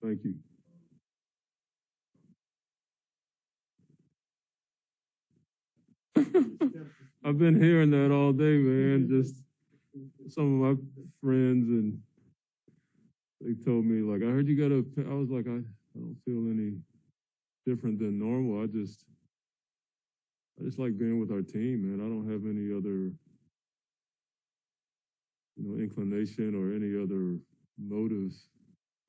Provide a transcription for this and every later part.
Thank you. I've been hearing that all day, man. Just some of my friends, and they told me, like, I heard you got I was like, I don't feel any different than normal. I just like being with our team, man. I don't have any other, inclination or any other motives.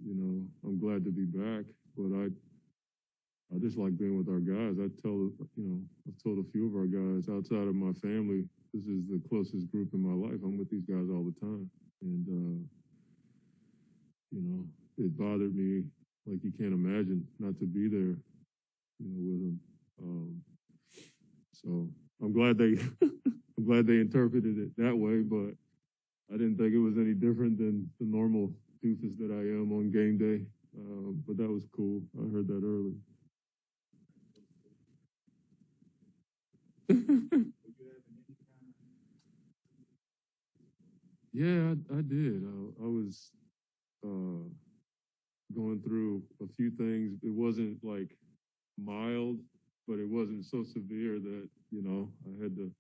I'm glad to be back, but I just like being with our guys. I've told a few of our guys outside of my family, this is the closest group in my life. I'm with these guys all the time. And, it bothered me like you can't imagine not to be there, with them. So I'm glad I'm glad they interpreted it that way, but I didn't think it was any different than the normal doofus that I am on game day. But that was cool. I heard that early. Yeah, I did. I was going through a few things. It wasn't like mild, but it wasn't so severe that, I had to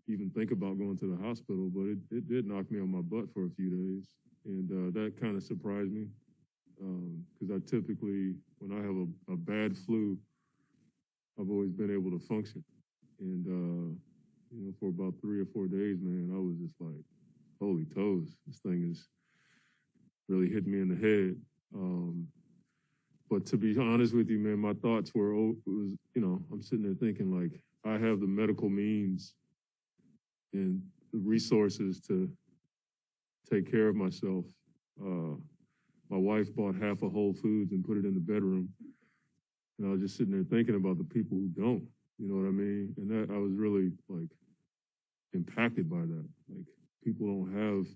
even think about going to the hospital. But it did knock me on my butt for a few days. And that kind of surprised me because I typically, when I have a bad flu, I've always been able to function. And, for about 3 or 4 days, man, I was just like, holy toes, this thing is really hitting me in the head. But to be honest with you, man, my thoughts were, I'm sitting there thinking like, I have the medical means and the resources to take care of myself. My wife bought half of Whole Foods and put it in the bedroom. And I was just sitting there thinking about the people who don't, you know what I mean? And that I was really like impacted by that. Like people don't have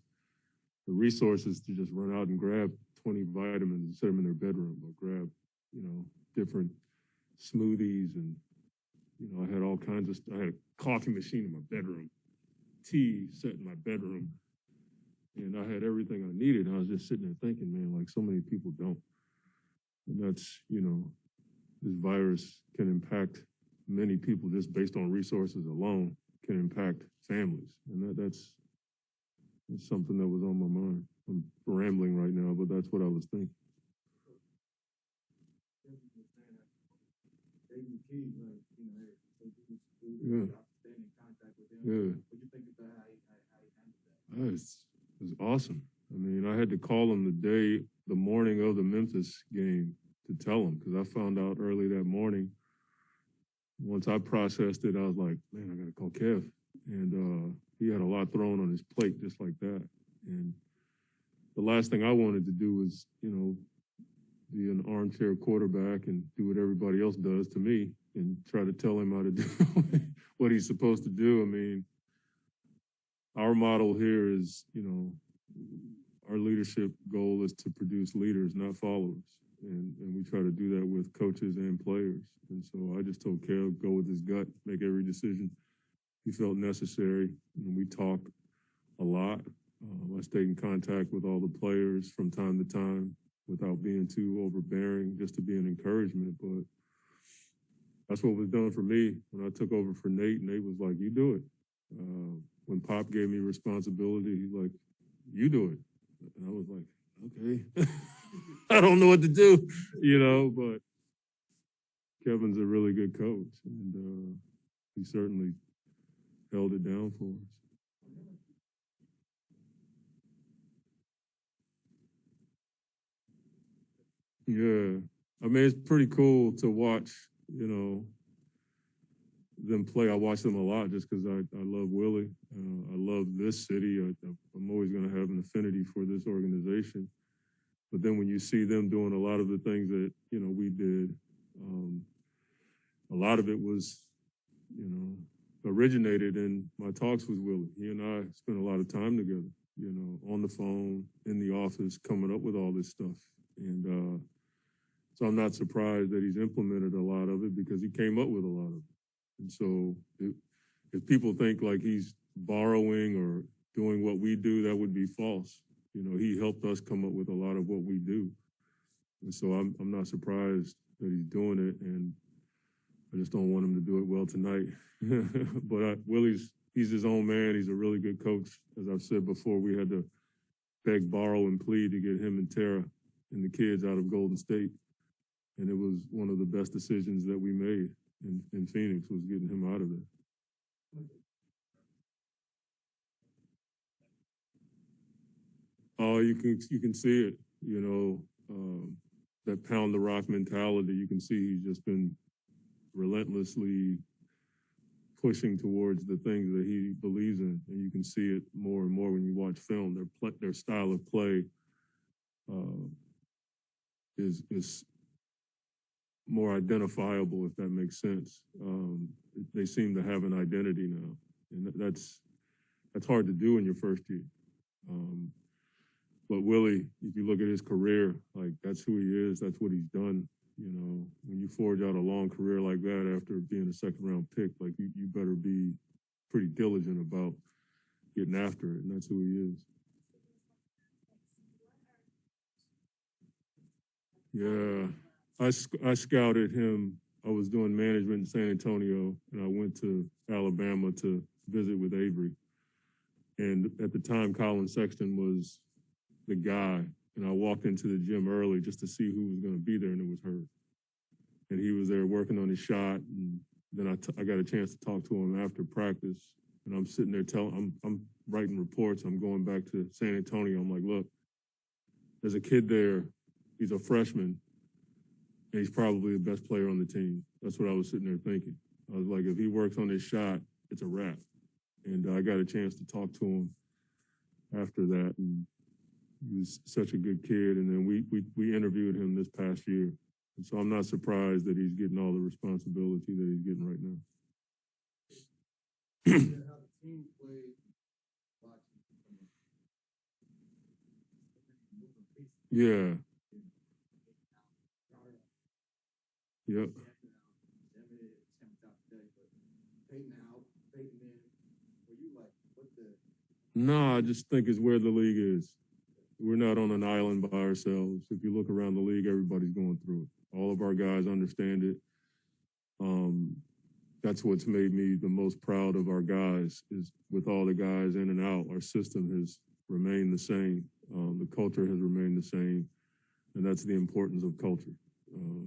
the resources to just run out and grab 20 vitamins and set them in their bedroom or grab, different smoothies. And, I had all kinds of stuff. I had a coffee machine in my bedroom, tea set in my bedroom, and I had everything I needed. And I was just sitting there thinking, man, like so many people don't. And that's, this virus can impact many people just based on resources alone, can impact families. And that's something that was on my mind. I'm rambling right now, but that's what I was thinking. Yeah. Yeah. It's awesome. I mean, I had to call him the morning of the Memphis game to tell him because I found out early that morning. Once I processed it, I was like, man, I got to call Kev. And he had a lot thrown on his plate just like that. And the last thing I wanted to do was, be an armchair quarterback and do what everybody else does to me and try to tell him how to do what he's supposed to do. I mean, our model here is, our leadership goal is to produce leaders, not followers. And we try to do that with coaches and players. And so I just told Kev, go with his gut, make every decision he felt necessary. And we talked a lot. I stayed in contact with all the players from time to time without being too overbearing, just to be an encouragement. But that's what was done for me when I took over for Nate. Nate was like, you do it. When Pop gave me responsibility, he's like, you do it. And I was like, okay. I don't know what to do, but Kevin's a really good coach. And he certainly held it down for us. Yeah. I mean, it's pretty cool to watch, them play. I watch them a lot just because I love Willie. I love this city. I'm always going to have an affinity for this organization. But then when you see them doing a lot of the things that, we did, a lot of it was, originated in my talks with Willie. He and I spent a lot of time together, on the phone, in the office, coming up with all this stuff. And so I'm not surprised that he's implemented a lot of it because he came up with a lot of it. And so if people think like he's borrowing or doing what we do, that would be false. You know, he helped us come up with a lot of what we do. And so I'm not surprised that he's doing it, and I just don't want him to do it well tonight. But he's his own man. He's a really good coach. As I've said before, we had to beg, borrow, and plead to get him and Tara and the kids out of Golden State. And it was one of the best decisions that we made in Phoenix, was getting him out of there. Oh, you can see it, you know, that pound the rock mentality. You can see he's just been relentlessly pushing towards the things that he believes in, and you can see it more and more when you watch film. Their style of play is more identifiable, if that makes sense. They seem to have an identity now, and that's hard to do in your first year. But Willie, if you look at his career, like, that's who he is. That's what he's done. You know, when you forge out a long career like that after being a second-round pick, like, you better be pretty diligent about getting after it, and that's who he is. Yeah, I scouted him. I was doing management in San Antonio, and I went to Alabama to visit with Avery. And at the time, Colin Sexton was the guy, and I walked into the gym early just to see who was going to be there, and it was her. And he was there working on his shot, and then I got a chance to talk to him after practice, and I'm sitting there I'm writing reports. I'm going back to San Antonio. I'm like, look, there's a kid there. He's a freshman, and he's probably the best player on the team. That's what I was sitting there thinking. I was like, if he works on his shot, it's a wrap. And I got a chance to talk to him after that, and he was such a good kid. And then we interviewed him this past year. And so I'm not surprised that he's getting all the responsibility that he's getting right now. Yeah. Yep. No, I just think it's where the league is. We're not on an island by ourselves. If you look around the league, everybody's going through it. All of our guys understand it. That's what's made me the most proud of our guys, is with all the guys in and out, our system has remained the same. The culture has remained the same, and that's the importance of culture.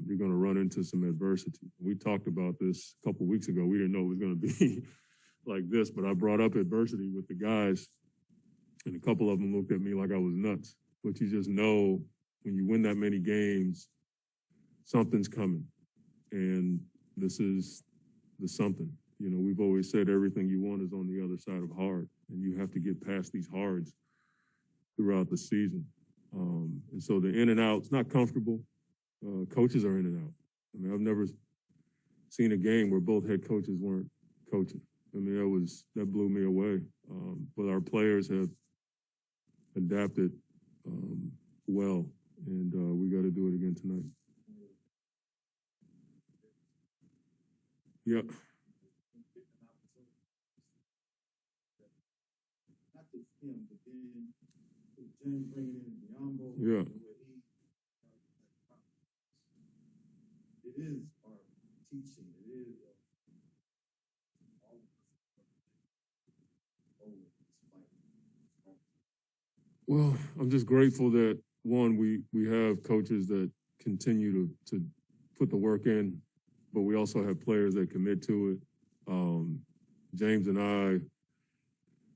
You're going to run into some adversity. We talked about this a couple of weeks ago. We didn't know it was going to be like this, but I brought up adversity with the guys, and a couple of them looked at me like I was nuts. But you just know when you win that many games, something's coming, and this is the something. You know, we've always said everything you want is on the other side of hard, and you have to get past these hards throughout the season. And so the in and out, it's not comfortable. Coaches are in and out. I mean, I've never seen a game where both head coaches weren't coaching. I mean, that blew me away. But our players have adapted well, and we got to do it again tonight. Yep. Yeah. It is our teaching. It is. Well, I'm just grateful that, one, we have coaches that continue to put the work in, but we also have players that commit to it. James and I,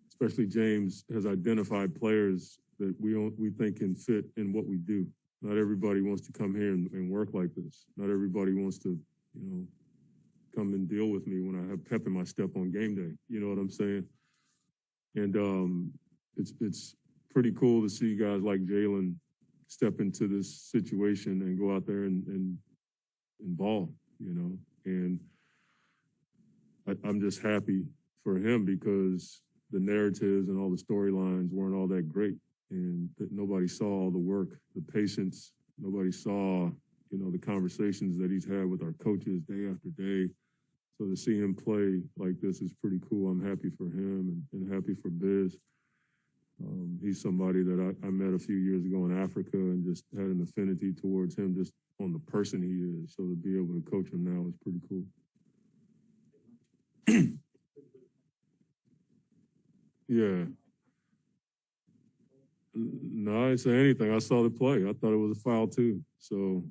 especially James, has identified players that we think can fit in what we do. Not everybody wants to come here and work like this. Not everybody wants to, come and deal with me when I have pep in my step on game day. You know what I'm saying? And it's pretty cool to see guys like Jalen step into this situation and go out there and ball, And I'm just happy for him because the narratives and all the storylines weren't all that great, and that nobody saw all the work, the patience. Nobody saw, the conversations that he's had with our coaches day after day. So to see him play like this is pretty cool. I'm happy for him and happy for Biz. He's somebody that I met a few years ago in Africa and just had an affinity towards him just on the person he is. So to be able to coach him now is pretty cool. Yeah. No, I didn't say anything. I saw the play. I thought it was a foul too. So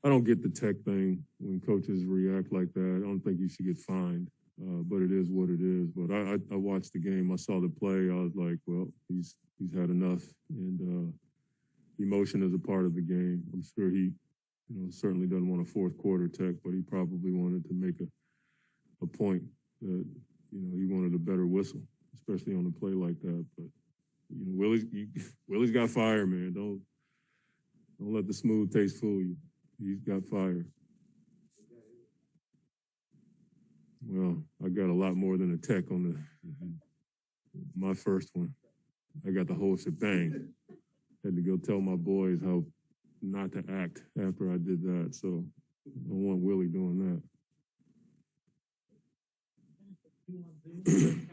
I don't get the tech thing when coaches react like that. I don't think you should get fined, but it is what it is. But I watched the game. I saw the play. I was like, well, he's had enough, and emotion is a part of the game. I'm sure he, certainly doesn't want a fourth quarter tech, but he probably wanted to make a point that he wanted a better whistle, especially on a play like that. But Willie's got fire, man. Don't let the smooth taste fool you. He's got fire. Well, I got a lot more than a tech on my first one. I got the whole shebang. Had to go tell my boys how not to act after I did that. So I don't want Willie doing that.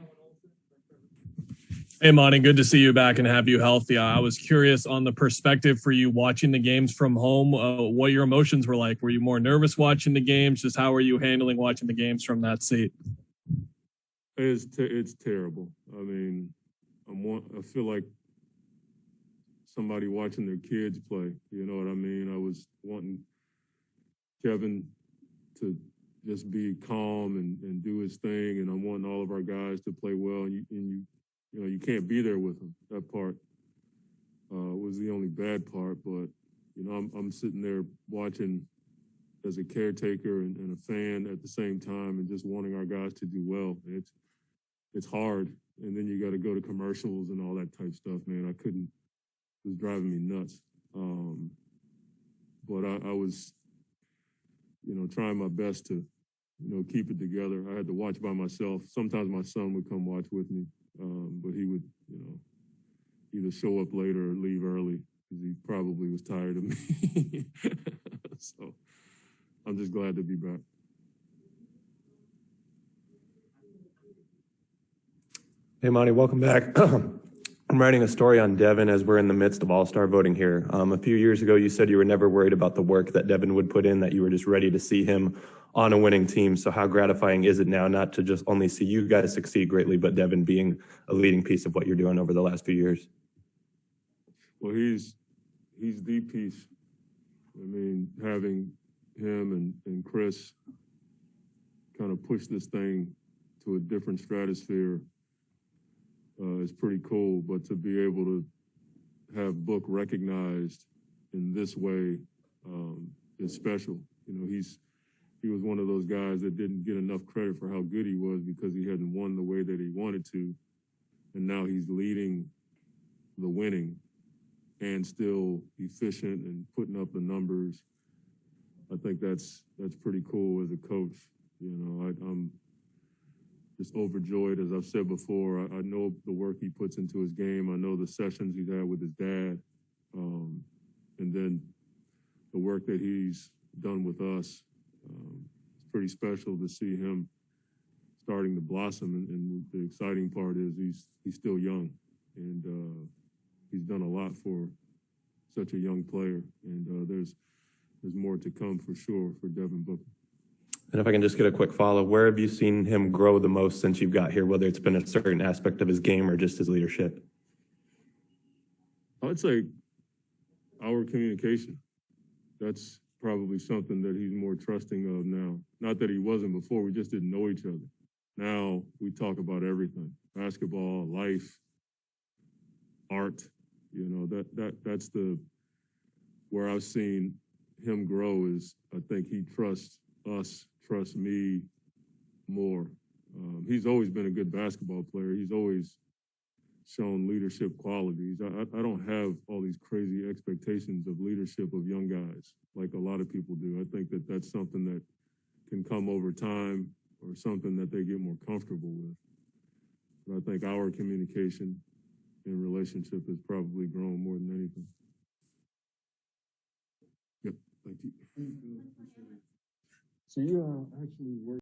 Hey, Monty, good to see you back and have you healthy. I was curious on the perspective for you watching the games from home, what your emotions were like. Were you more nervous watching the games? Just how are you handling watching the games from that seat? It's terrible. I mean, I feel like somebody watching their kids play. You know what I mean? I was wanting Kevin to just be calm and do his thing, and I'm wanting all of our guys to play well. And you can't be there with them. That part was the only bad part. But I'm sitting there watching as a caretaker and a fan at the same time, and just wanting our guys to do well. It's hard, and then you got to go to commercials and all that type stuff. Man, it was driving me nuts. But I was, trying my best to, keep it together. I had to watch by myself. Sometimes my son would come watch with me. But he would, either show up later or leave early because he probably was tired of me. So I'm just glad to be back. Hey, Monty, welcome back. I'm writing a story on Devin as we're in the midst of all-star voting here. A few years ago, you said you were never worried about the work that Devin would put in, that you were just ready to see him on a winning team. So how gratifying is it now not to just only see you guys succeed greatly, but Devin being a leading piece of what you're doing over the last few years? Well, he's the piece. I mean, having him and Chris kind of push this thing to a different stratosphere is pretty cool. But to be able to have Book recognized in this way is special. He was one of those guys that didn't get enough credit for how good he was because he hadn't won the way that he wanted to. And now he's leading the winning and still efficient and putting up the numbers. I think that's pretty cool as a coach. I'm just overjoyed. As I've said before, I know the work he puts into his game. I know the sessions he's had with his dad. And then the work that he's done with us. It's pretty special to see him starting to blossom. And the exciting part is he's still young. And he's done a lot for such a young player. And there's more to come for sure for Devin Booker. And if I can just get a quick follow, where have you seen him grow the most since you've got here, whether it's been a certain aspect of his game or just his leadership? I'd say our communication. That's probably something that he's more trusting of now. Not that he wasn't before, we just didn't know each other. Now we talk about everything: basketball, life, art. That's where I've seen him grow is I think he trusts us, trusts me more. He's always been a good basketball player. He's always shown leadership qualities. I don't have all these crazy expectations of leadership of young guys like a lot of people do. I think that that's something that can come over time or something that they get more comfortable with. But I think our communication and relationship has probably grown more than anything. Yep, thank you. So you actually work